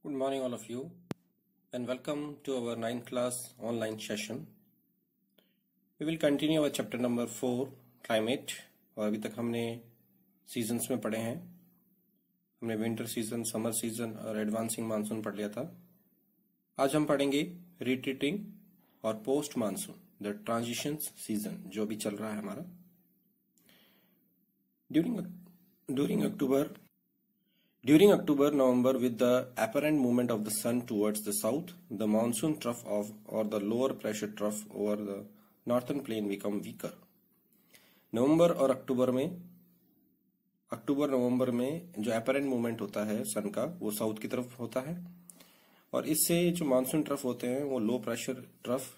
Good morning all of you and welcome to our 9th class online session. We will continue our chapter number 4 climate और अभी तक हमने seasons में पढ़े हैं. हमने विंटर सीजन, समर सीजन और एडवांसिंग मानसून पढ़ लिया था. आज हम पढ़ेंगे रिट्रीटिंग और post monsoon, the transition season जो अभी चल रहा है हमारा. During October-November, with the apparent movement of the sun towards the south, the monsoon trough or the lower pressure trough over the northern plain become weaker. नवंबर और अक्टूबर नवंबर में जो apparent movement होता है सन का वो साउथ की तरफ होता है और इससे जो मानसून ट्रफ होते हैं वो low pressure trough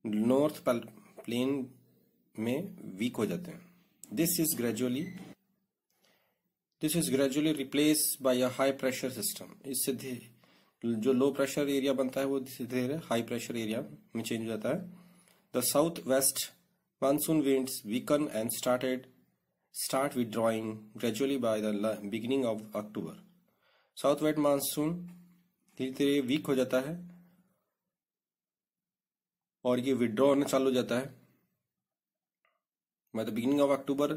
north plain में वीक हो जाते हैं. This is gradually replaced by a high pressure system. इससे जो लो प्रेशर एरिया बनता है वो धीरे धीरे हाई प्रेशर एरिया में चेंज हो जाता है. The southwest monsoon winds weaken and start withdrawing gradually by the beginning of October. South west monsoon धीरे धीरे वीक हो जाता है और ये विड्रॉ होना चालू हो जाता है. By the beginning of October,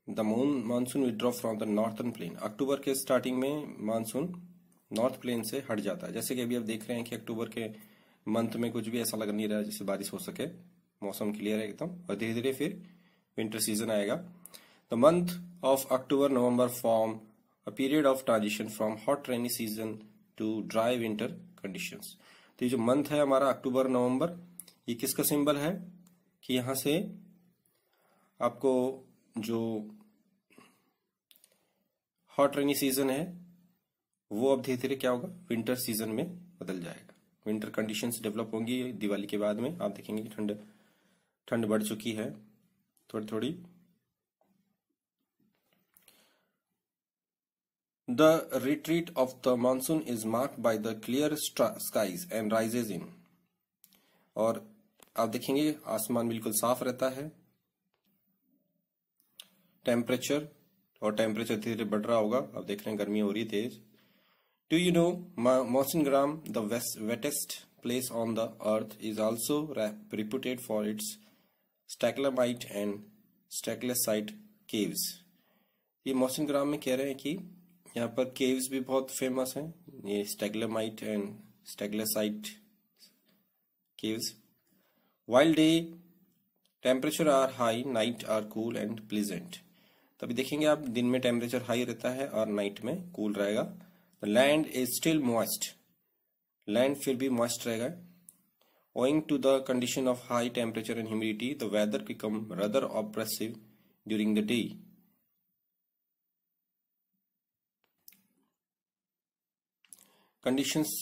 the monsoon withdraw from the northern plain. अक्टूबर के स्टार्टिंग में मानसून नॉर्थ प्लेन से हट जाता है. जैसे कि अभी आप देख रहे हैं कि अक्टूबर के मंथ में कुछ भी ऐसा लग नहीं रहा है जैसे बारिश हो सके. मौसम क्लियर है एकदम और धीरे धीरे फिर विंटर सीजन आएगा. The month of October November form a period of transition from hot rainy season two dry winter conditions. तो ये जो मंथ है हमारा अक्टूबर नवंबर, ये किसका सिंबल है कि यहां से आपको जो हॉट रेनी सीजन है वो अब धीरे धीरे क्या होगा, विंटर सीजन में बदल जाएगा. विंटर कंडीशंस डेवलप होंगी दिवाली के बाद में. आप देखेंगे कि ठंड बढ़ चुकी है थोड़ी थोड़ी. The retreat of the monsoon is marked by the clear skies and rises in. और आप देखेंगे आसमान बिल्कुल साफ रहता है. टेम्परेचर धीरे धीरे बढ़ रहा होगा. आप देख रहे हैं गर्मी हो रही है तेज. Do you know Mawsynram, the wettest place on the earth, is also reputed for its stalagmite and stalactite caves. ये मॉसिनग्राम में कह रहे हैं कि यहाँ पर केव्स भी बहुत फेमस हैं, ये stalagmite and stalactite caves. While day temperature are high, night are cool and pleasant. तभी देखेंगे आप दिन में टेम्परेचर हाई रहता है और नाइट में कूल रहेगा. The land is still moist, land फिर भी मॉइस्ट रहेगा. Owing to the condition of high temperature and humidity the weather become rather oppressive during the day. Conditions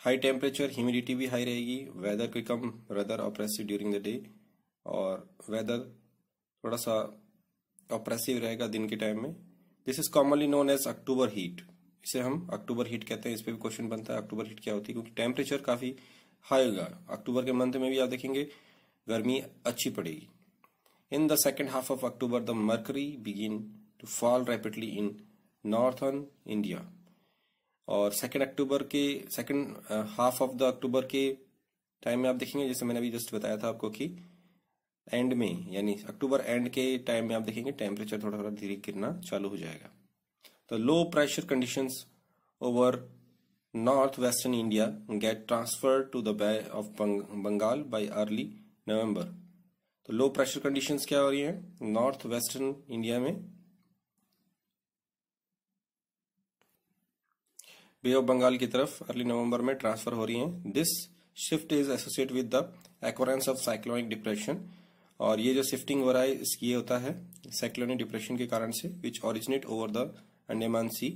high temperature, humidity भी high रहेगी, weather become rather oppressive during the day और weather थोड़ा सा oppressive रहेगा दिन के time में. This is commonly known as October heat. इसे हम अक्टूबर हीट कहते हैं. इस पे भी क्वेश्चन बनता है अक्टूबर हीट क्या होती है, क्योंकि टेम्परेचर काफी हाई होगा. अक्टूबर के मंथ में भी आप देखेंगे गर्मी अच्छी पड़ेगी. In the second half of October the mercury begin to fall rapidly in northern India. और second half of the October के टाइम में आप देखेंगे, जैसे मैंने अभी जस्ट बताया था आपको कि एंड में यानी अक्टूबर एंड के टाइम में आप देखेंगे टेम्परेचर थोड़ा थोड़ा धीरे गिरना चालू हो जाएगा. तो low pressure conditions over north western India get transfer to the Bay of Bengal by early November. तो लो प्रेशर कंडीशंस क्या हो रही हैं नॉर्थ वेस्टर्न इंडिया में, बे ऑफ बंगाल की तरफ अर्ली नवंबर में ट्रांसफर हो रही हैं. This shift is associate with the occurrence of cyclonic depression. और ये जो शिफ्टिंग हो रहा है ये होता है साइक्लोनिक डिप्रेशन के कारण से, which originate over the Andaman sea.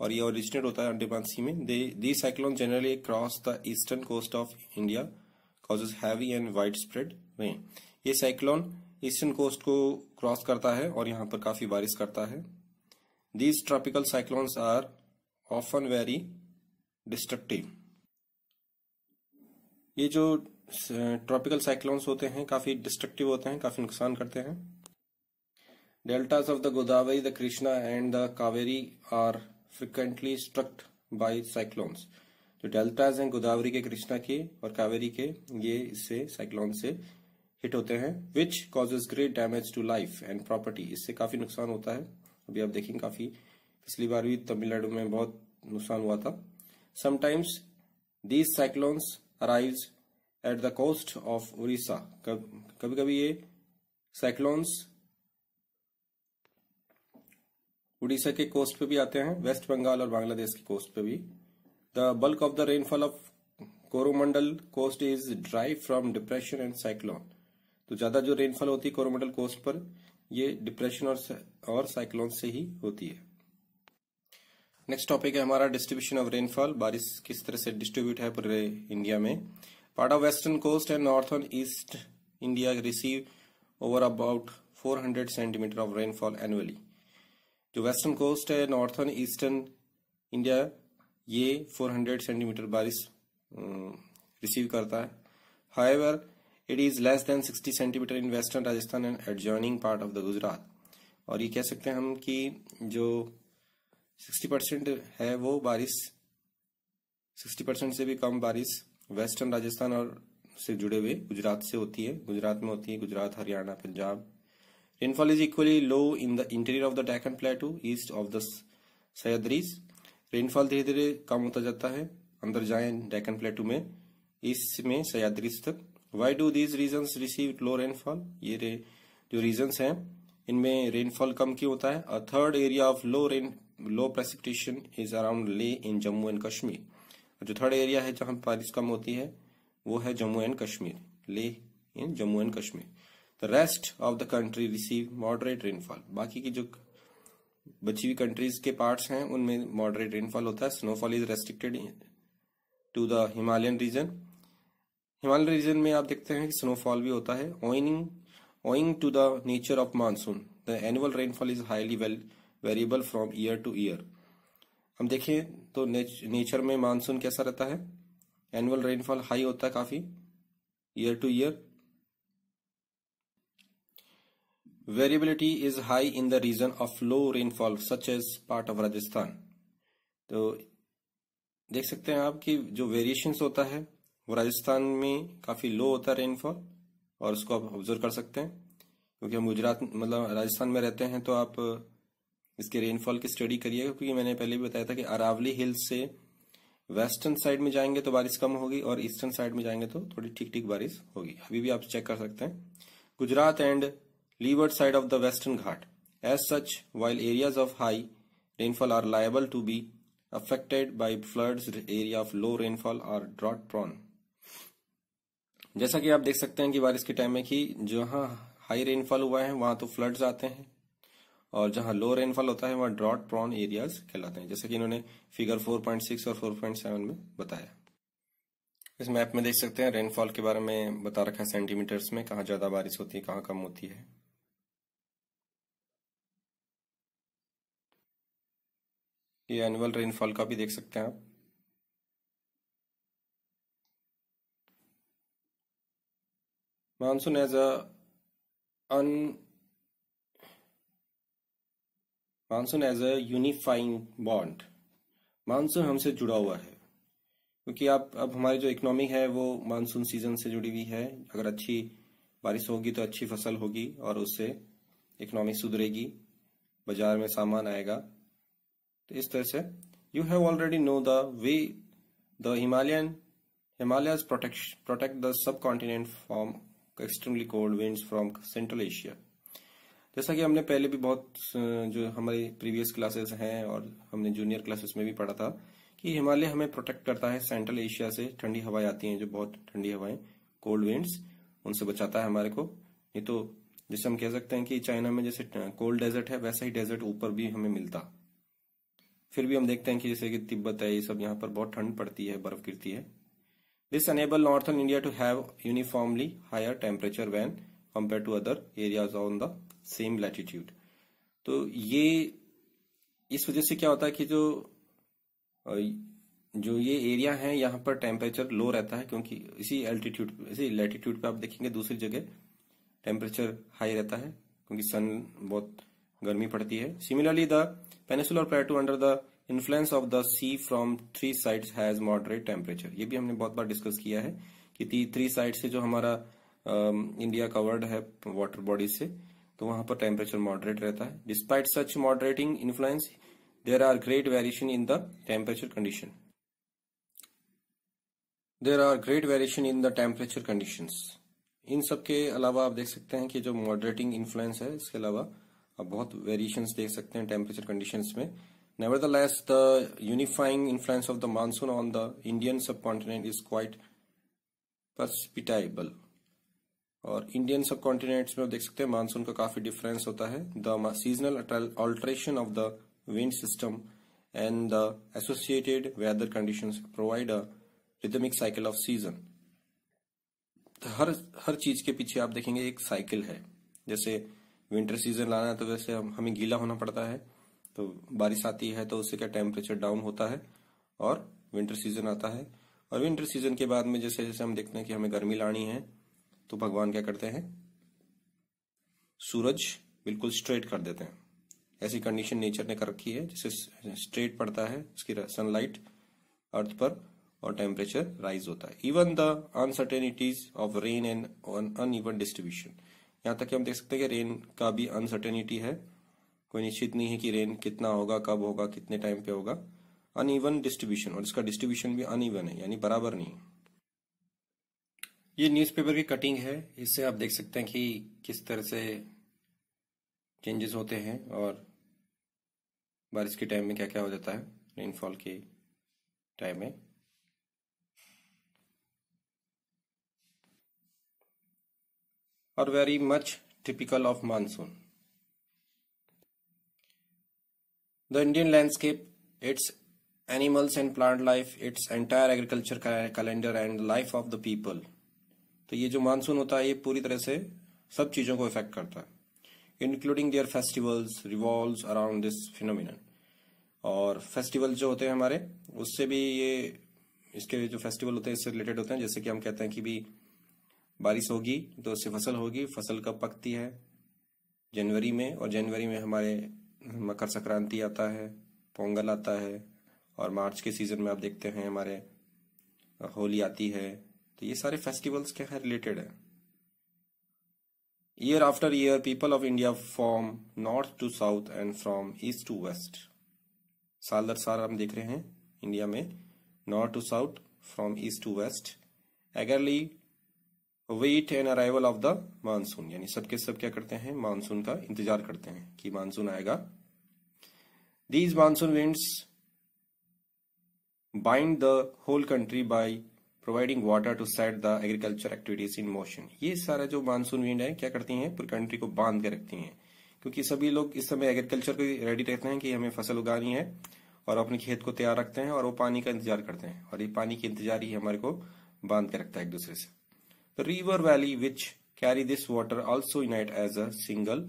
और ये ओरिजिनेट होता है अंडमान सी में. The cyclone generally cross the eastern coast of India causes heavy and widespread rain. ये साइक्लोन ईस्टर्न कोस्ट को क्रॉस करता है और यहाँ पर काफी बारिश करता है. These tropical cyclones are often very destructive. ये जो ट्रॉपिकल साइक्लोन्स होते हैं काफी डिस्ट्रक्टिव होते हैं, काफी नुकसान करते हैं. Deltas of the Godavari, the Krishna and the Kaveri are frequently struck by cyclones. जो डेल्टाज हैं गोदावरी के, कृष्णा के और कावेरी के, ये इससे साइक्लोन से हिट होते हैं। Which causes great damage to life and property, इससे काफी नुकसान होता है। अभी आप देखेंगे काफी, पिछली बार भी तमिलनाडु में बहुत नुकसान हुआ था। Sometimes these cyclones arrives at the coast of Orissa, कभी कभी ये साइक्लोन्स उड़ीसा के कोस्ट पे भी आते हैं, वेस्ट बंगाल और बांग्लादेश की कोस्ट पे भी। The bulk of the rainfall of Coromandel coast is dry from depression and cyclone. तो ज्यादा जो रेनफॉल होती है कोरोमंडल कोस्ट पर, ये डिप्रेशन और साइक्लोन से ही होती है। नेक्स्ट टॉपिक है हमारा डिस्ट्रीब्यूशन ऑफ रेनफॉल, बारिश किस तरह से डिस्ट्रीब्यूट है पूरे इंडिया में। Part of western coast and northern east India receive over about 400 centimetre of rainfall annually. जो वेस्टर्न कोस्ट है, नॉर्थर्न ईस्टर्न इंडिया, ये 400 सेंटीमीटर बारिश रिसीव करता है। However it is less than 60 centimetre in western Rajasthan and adjoining part of the Gujarat. और ये कह सकते हैं हम कि जो 60% है वो बारिश, 60% से भी कम बारिश वेस्टर्न राजस्थान और से जुड़े हुए गुजरात से होती है, गुजरात में होती है, Gujarat, Haryana, Punjab. Rainfall is equally low in the interior of the Deccan प्लेटू east of the Sahyadris. Rainfall धीरे धीरे कम होता जाता है, अंदर जाए डेक्कन प्लेटू में, ईस्ट में सह्याद्रीज तक। Why do these regions receive low rainfall, ये जो रीजन्स हैं इनमें रेनफॉल कम क्यों होता है। A third area of low precipitation is around ले इन जम्मू एंड कश्मीर। जो थर्ड एरिया है जहां बारिश कम होती है वो है Jammu and Kashmir, Leh in Jammu and Kashmir. The rest of the country receive moderate rainfall. बाकी की जो बची हुई कंट्रीज के पार्ट्स हैं उनमें मॉडरेट रेनफॉल होता है। Snowfall is restricted to the Himalayan region. Himalayan region में आप देखते हैं कि स्नोफॉल भी होता है। Owing to the nature of monsoon the annual rainfall is highly variable from year to year. हम देखें तो नेचर में मानसून कैसा रहता है, एनुअल रेनफॉल हाई होता है काफी year to year. Variability is high in the region of low rainfall such as part of Rajasthan. तो देख सकते हैं आप कि जो वेरिएशंस होता है वो राजस्थान में काफी लो होता है रेनफॉल, और उसको आप ऑब्जर्व कर सकते हैं क्योंकि हम गुजरात मतलब राजस्थान में रहते हैं। तो आप इसके रेनफॉल की स्टडी करिएगा, क्योंकि मैंने पहले भी बताया था कि अरावली हिल्स से वेस्टर्न साइड में जाएंगे तो बारिश कम होगी और ईस्टर्न साइड में जाएंगे तो थोड़ी ठीक ठीक बारिश होगी। अभी भी आप चेक कर सकते हैं। Gujarat and leeward side of the western Ghat. As such, while areas of high rainfall are liable to be affected by floods, area of low rainfall are drought prone. जैसा कि आप देख सकते हैं कि बारिश के टाइम में कि जहां हाई रेनफॉल हुआ है वहां तो फ्लड्स आते हैं, और जहां लो रेनफॉल होता है वहां ड्रॉट प्रॉन एरियाज कहलाते हैं, जैसा कि इन्होंने फिगर 4.6 और 4.7 में बताया। इस मैप में देख सकते हैं रेनफॉल के बारे में बता रखा है सेंटीमीटर्स में, कहाँ ज्यादा बारिश होती है कहाँ कम होती है। ये एनुअल रेनफॉल का भी देख सकते हैं आप। Monsoon as a unifying bond. Monsoon हमसे जुड़ा हुआ है क्योंकि अब हमारी जो इकोनॉमी है वो मानसून सीजन से जुड़ी हुई है। अगर अच्छी बारिश होगी तो अच्छी फसल होगी और उससे इकोनॉमी सुधरेगी, बाजार में सामान आएगा। तो इस तरह से you have already know the way the Himalayas protect the sub continent from extremely cold winds from central Asia. जैसा कि हमने पहले भी बहुत जो हमारी प्रीवियस क्लासेस हैं और हमने जूनियर क्लासेस में भी पढ़ा था कि हिमालय हमें प्रोटेक्ट करता है सेंट्रल एशिया से। ठंडी हवाएं आती हैं जो बहुत ठंडी हवाएं, कोल्ड विंड्स, उनसे बचाता है हमारे को। ये तो जैसे हम कह सकते हैं कि चाइना में जैसे कोल्ड डेजर्ट है वैसा ही डेजर्ट ऊपर भी हमें मिलता। फिर भी हम देखते हैं कि जैसे कि तिब्बत है, ये सब यहाँ पर बहुत ठंड पड़ती है, बर्फ गिरती है। This enable northern India to have uniformly higher temperature when compare to other areas on the same latitude. तो ये इस वजह से क्या होता है कि जो ये एरिया है यहाँ पर टेम्परेचर लो रहता है, क्योंकि इसी लैटिट्यूड पे आप देखेंगे दूसरी जगह टेम्परेचर हाई रहता है क्योंकि सन बहुत गर्मी पड़ती है। Similarly the peninsular plateau under the influence of the sea from three sides has moderate temperature. ये भी हमने बहुत बार डिस्कस किया है कि थ्री साइड से जो हमारा इंडिया कवर्ड है वाटर बॉडी से, तो वहां पर टेम्परेचर मॉडरेट रहता है। Despite such moderating influence there are great variation in the temperature condition. There are great variation in the temperature conditions. इन सब के अलावा आप देख सकते हैं कि जो मॉडरेटिंग इन्फ्लुएंस है, इसके अलावा आप बहुत वेरिएशंस देख सकते हैं टेम्परेचर कंडीशंस में। Nevertheless, the unifying influence of the monsoon on the Indian subcontinent is quite perceptible। और इंडियन सब कॉन्टिनेंट्स में आप देख सकते हैं मानसून का काफी डिफरेंस होता है। The seasonal alteration of the wind system and the associated weather conditions provide a rhythmic cycle of season. हर चीज के पीछे आप देखेंगे एक साइकिल है। जैसे विंटर सीजन लाना है तो वैसे हमें गीला होना पड़ता है, तो बारिश आती है तो उससे क्या टेम्परेचर डाउन होता है और विंटर सीजन आता है। और विंटर सीजन के बाद में जैसे जैसे हम देखते हैं कि हमें गर्मी लानी है, तो भगवान क्या करते हैं, सूरज बिल्कुल स्ट्रेट कर देते हैं। ऐसी कंडीशन नेचर ने कर रखी है जिससे स्ट्रेट पड़ता है उसकी सनलाइट अर्थ पर और टेम्परेचर राइज होता है। Even the uncertainties of rain and uneven distribution, यहाँ तक कि हम देख सकते हैं कि रेन का भी अनसर्टेनिटी है, कोई निश्चित नहीं है कि रेन कितना होगा, कब होगा, कितने टाइम पे होगा। अनइवन डिस्ट्रीब्यूशन, और इसका डिस्ट्रीब्यूशन भी अनइवन है, यानी बराबर नहीं। ये न्यूज़पेपर की कटिंग है, इससे आप देख सकते हैं कि किस तरह से चेंजेस होते हैं और बारिश के टाइम में क्या क्या हो जाता है, रेनफॉल के टाइम में। और very much typical of monsoon. The Indian landscape, its animals and plant life, its entire agriculture calendar and life of the people। तो ये जो मानसून होता है ये पूरी तरह से सब चीजों को इफेक्ट करता है, including there festivals revolves around this phenomenon. और फेस्टिवल जो होते हैं हमारे, उससे भी ये इसके जो फेस्टिवल होते हैं इससे रिलेटेड होते हैं। जैसे कि हम कहते हैं कि भी बारिश होगी तो उससे फसल होगी। फसल कब पकती है, जनवरी में, और जनवरी में हमारे मकर संक्रांति आता है, पोंगल आता है, और मार्च के सीजन में आप देखते हैं हमारे होली आती है। तो ये सारे फेस्टिवल्स क्या है, रिलेटेड है। Year after year people of India from north to south and from east to west. साल दर साल हम देख रहे हैं इंडिया में north to south, from east to west, eagerly wait an arrival of the monsoon, यानी सबके सब क्या करते हैं, मानसून का इंतजार करते हैं कि मानसून आएगा। These monsoon winds bind the whole country by providing water to set the agriculture activities in motion. ये सारा जो मानसून विंड है क्या करती हैं, पूरी कंट्री को बांध के रखती हैं, क्योंकि सभी लोग इस समय एग्रीकल्चर को रेडी रहते हैं कि हमें फसल उगानी है, और अपने खेत को तैयार रखते हैं और वो पानी का इंतजार करते हैं, और ये पानी के इंतजार ही हमारे को बांध के रखता है एक दूसरे से। The river valley which carry this water also unite as a single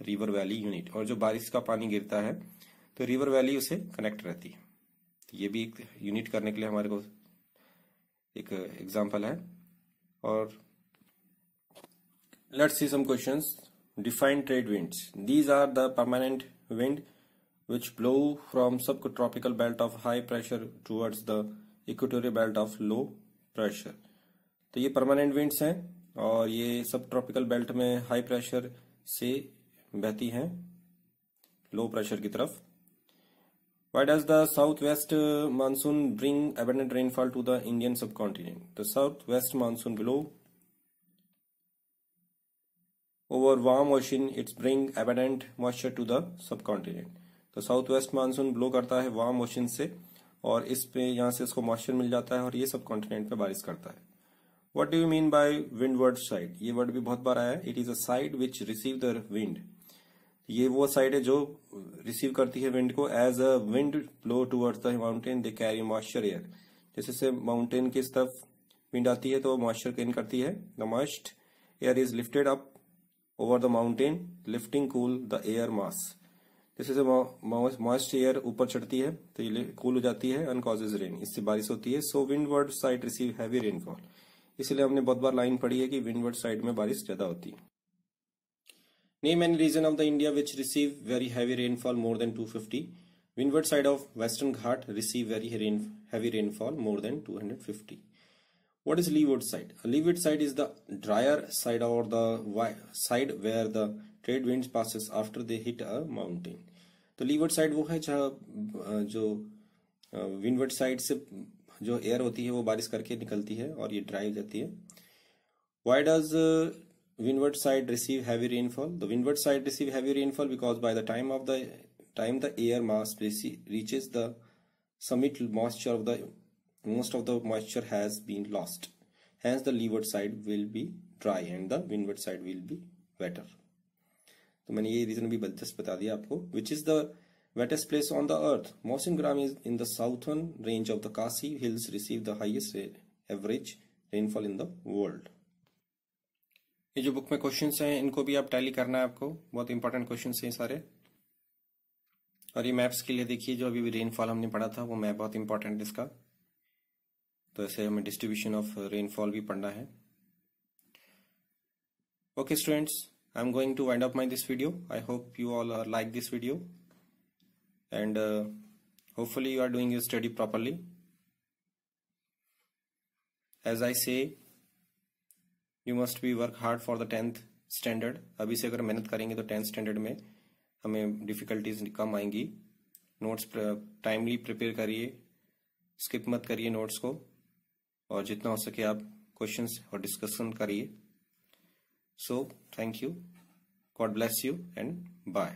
river valley unit। और जो बारिश का पानी गिरता है तो रिवर वैली उसे कनेक्ट रहती है। तो ये भी एक यूनिट करने के लिए हमारे को एक एग्जांपल है। और let's see some questions. Define trade winds. These are the permanent wind which blow from subtropical belt of high pressure towards the equatorial belt of low pressure। तो ये परमानेंट विंड्स हैं और ये सब ट्रॉपिकल बेल्ट में high pressure से बहती हैं लो प्रेशर की तरफ। Why does the southwest monsoon bring abundant rainfall to the Indian subcontinent? The southwest monsoon blow over warm ocean, it's bring abundant moisture to the subcontinent। तो south west monsoon blow करता है warm ocean से, और इस पे यहाँ से इसको मॉइस्चर मिल जाता है और ये सब कॉन्टिनेंट पे बारिश करता है। What do you mean by windward side? ये वर्ड भी बहुत बार आया है। It is a side which receive the wind। ये वो साइड है जो रिसीव करती है विंड को। As a wind blow towards the mountain, they carry moisture air। जैसे से माउंटेन की तरफ विंड आती है तो मॉइस्चर गेन करती है। The moist air is lifted up over the mountain, lifting cool the air mass। जैसे से मॉइस्ट एयर ऊपर चढ़ती है तो ये कूल हो जाती है, and causes rain, इससे बारिश होती है। So windward side receive heavy rainfall। इसलिए हमने बहुत बार लाइन पढ़ी है कि विंडवर्ड साइड में बारिश ज्यादा होती है। Name any region of the India which receive very heavy rainfall more than 250 Windward side of Western Ghat receive very heavy rainfall more than 250. What is leeward side? A leeward side is the drier side or the side where the trade winds passes after they hit a mountain. तो leeward side वो है जहाँ जो windward side से जो air होती है वो बारिश करके निकलती है और ये ड्राई हो जाती है. Why does windward side receive heavy rainfall? The windward side receive heavy rainfall because by the time the air mass reaches the summit, moisture of most of the moisture has been lost. Hence the leeward side will be dry and the windward side will be wetter. तो मैंने ये reason भी just बता दिया आपको. Which is the wettest place on the earth? Mawsimgram is in the southern range of the Khasi hills receive the highest average rainfall in the world. ये जो book में क्वेश्चंस हैं इनको भी आप टैली करना है आपको. बहुत इंपॉर्टेंट क्वेश्चंस हैं सारे. और ये मैप्स के लिए देखिए जो अभी भी रेनफॉल हमने पढ़ा था वो मैप बहुत इंपॉर्टेंट है इसका. तो ऐसे हमें डिस्ट्रीब्यूशन ऑफ रेनफॉल भी पढ़ना है. Okay students, I'm going to wind up this video. I hope you all like this video and hopefully you are doing your study properly. As I say, you must be work hard for the 10th standard. अभी से अगर मेहनत करेंगे तो 10th standard में हमें difficulties कम आएंगी. Notes timely prepare करिए, स्किप मत करिए नोट्स को, और जितना हो सके आप क्वेश्चंस और डिस्कशन करिए. So thank you, God bless you and bye.